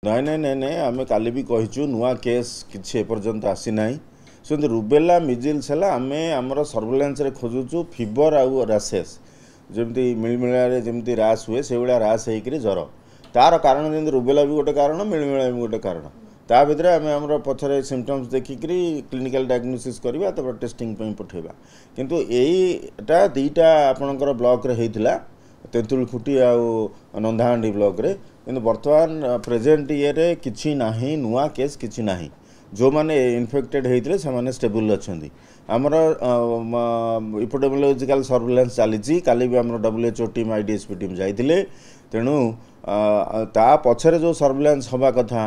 ନାଇଁ ନାଇଁ ନାଇଁ ନାଇଁ आम काली भी कहीचु नुआ केस किसी एपर्यंत आसी ना सेमती रुबेला मिजिल्स है आम आमर सर्वेलान्स रे खोजुचु फीवर आउ रासेस जमती मिलमिलारे जमती रास हुए से भाया रास होकर जर तार कारण जमी रुबेला भी गोटे कारण मिलमिला भी गोटे कारण ता भितर आम आम पछरे सिम्पटम्स देखिक क्लिनिकल डायग्नोसिस करवा तब टेस्टिंग पठेबा किंतु एटा दीटा आपणकर ब्लॉक रे होता तेंतुलखुटी आउ नंदाहांडी ब्लॉक रे किंतु बर्तमान प्रेजेंट ये किसी ना नुआ केस किसी ना जो मैंने इन्फेक्टेड होते से स्टेबल अच्छा आमर इपिडेमियोलॉजिकल सर्वेलेंस चली काली भी आम WHO टीम IDSP टीम जाइए तेणु ता पछरे जो सर्वेलेंस हवा कथा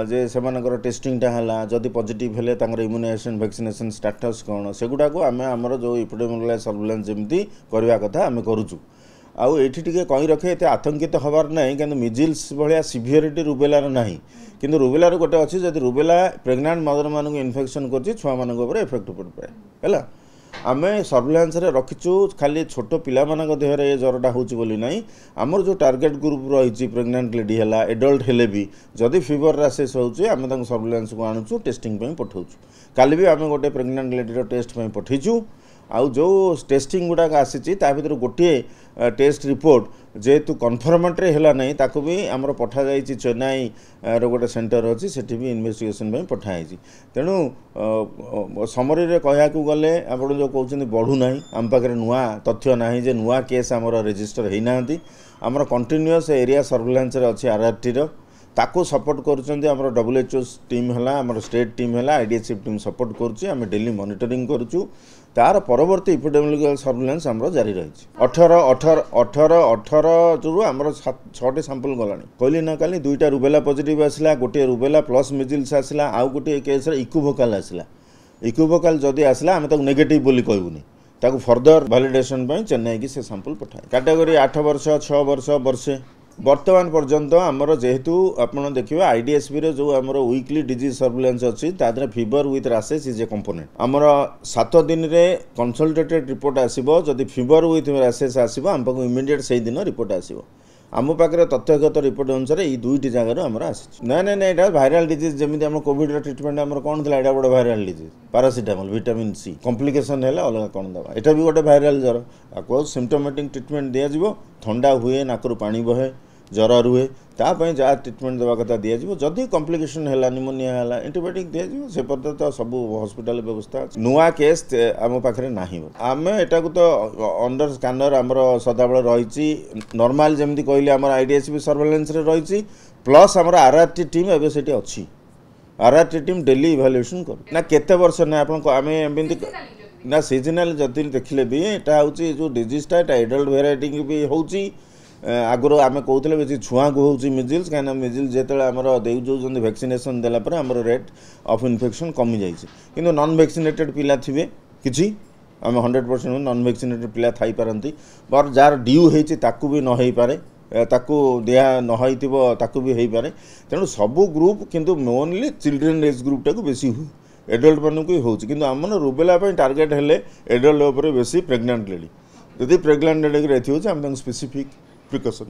जे सेमानकर टेस्टिंगटा है जदि पॉजिटिव हेले इम्यूनाइजेशन वैक्सीनेशन स्टेटस कौन सेगुड़ा को आम आमर जो इपिडेमियोलॉजिकल सर्वेलेंस जमी करवा कथा आम करूँ आउ ये कही रखे ये आतंकित हबार ना कि मिजिल्स भाया सिवियरिटी रुबेलार ना कि रुबेलार गोटे अच्छी जब रुबेला प्रेग्नेंट मदर मानक इन्फेक्शन कर छुआ मान इफेक्ट पड़ पाए है आम सर्वेलान्स रखीचु खाली छोट पिला देहरे ये ज्वरटा होली ना आमर जो टार्गेट ग्रुप रही प्रेग्नेंट लेडी है एडल्ट हेले भी जदि फीवर रासेस होमें सर्वेलान्स को आणुचु टेस्टिंग पठाऊँ काली भी आम गोटे प्रेग्नेंट लेडीर टेस्ट पठेचु आउ जो टेस्टिंग गुड़ाक आसी भर गोटे टेस्ट रिपोर्ट जेहेतु कन्फर्मेंटरी है ना ताकू भी आमर पठा जाइए चेन्नई रो गोटे सेंटर अच्छी से भी इन्वेस्टिगेशन पठाई तेणु समरी कहया गले आप जो कहते बढ़ू ना आम पाखे नुआ तथ्य ना जे नुआ केस आमर रजिस्टर होना आमर कंटिन्यूअस एरिया सर्वेलान्स अच्छी RRT ताको सपोर्ट कर WHO टीम है आम स्टेट टीम है IDSP टीम सपोर्ट करुँ डेली मॉनिटरिंग करुँ तार परवर्ती इपिडेमियोलॉजिकल सर्वेलेंस आमर जारी रही 18 रु आमर 6टी सैंपल गला कहली ना काली 2टा रुबेला पॉजिटिव आसला गोटे रुबेला प्लस मिजिल्स आसला आउ गोटे केस इक्विवोकाल आसला इक्विवोकाल जदि आसला आम ताको नेगेटिव बोली कहबुनी ताको फर्दर वैलिडेशन चेन्नई की से सैंपल पठाए कैटेगरी 8 वर्ष 6 वर्ष वर्षे वर्तमान पर्यंत आमर जेहेतु आपड़ देखिए IDSP रे जो आमर वीकली डिजीज सर्वेलेंस अच्छी तादरे fever with rashes is a component आमर 7 दिन रे कंसल्टेटेड रिपोर्ट आसीबो जदि फीवर विथ रासेस आसीबो हम पाखु इमीडिएट से दिन रिपोर्ट आसीबो आम पाखे तथ्यगत रिपोर्ट अनुसार ये 2टी जगार आमर आसी ना ना ना भाइराल डिजीज जमी आम कोविड ट्रिटमेंट आम कौन था यहाँ बड़ा viral disease paracetamol vitamin C complication है अलग कौन दवा यहाँ भी गोटे भाइराल ज्वर आपको सिम्पटोमेटिक ट्रिटमेंट दिज्व थंडा हुए नाकरू पानी बहे ज्वर रुहे तापाई जहाँ ट्रिटमेंट देवा कथा दिज्व जदि कॉम्प्लिकेशन है निमोनिया है एंटीबायोटिक दिज्व से पर्यंत तो सब हॉस्पिटल व्यवस्था नुआ केस आम पाखे ना आम एटा तो अंडर स्कानर आमर सदाबले रही नॉर्मल जमी कहले आम IDSP सर्वेलेंस रही प्लस आमर RRT टीम एवं से अच्छी RRT टीम डेली इभालुएसन कर ना केते वर्ष ना आम एमती ना सीजनाल जदि देखले भी यहाँ हूँ जो डिजीजटा एडल्ट भेराइटी भी होची आगुरी आम कहते बेसी छुआ को हो मिजिल्स कहीं मिजिल्स जो आमर दे जो वैक्सीनेशन देलापर आमर रेट ऑफ इन्फेक्शन कमी जाइए किंतु नॉन वैक्सीनेटेड पिला थे किसी आम 100% नॉन वैक्सीनेटेड पिला थी पारती बर जार ड्यू होती भी न हो पारे ताकू दिया नई भी हो पारे तेणु सबू ग्रुप किंतु मेनली चिल्ड्रेन एज ग्रुपटा को बेसी हुए एडल्ट मानक हो आम रुबेला टार्गेट हेले एडल्ट उपर बेसी प्रेग्नेंट लेडी जदि प्रेग्नेंट लेडी रही आम स्पेसिफिक प्रिकॉशन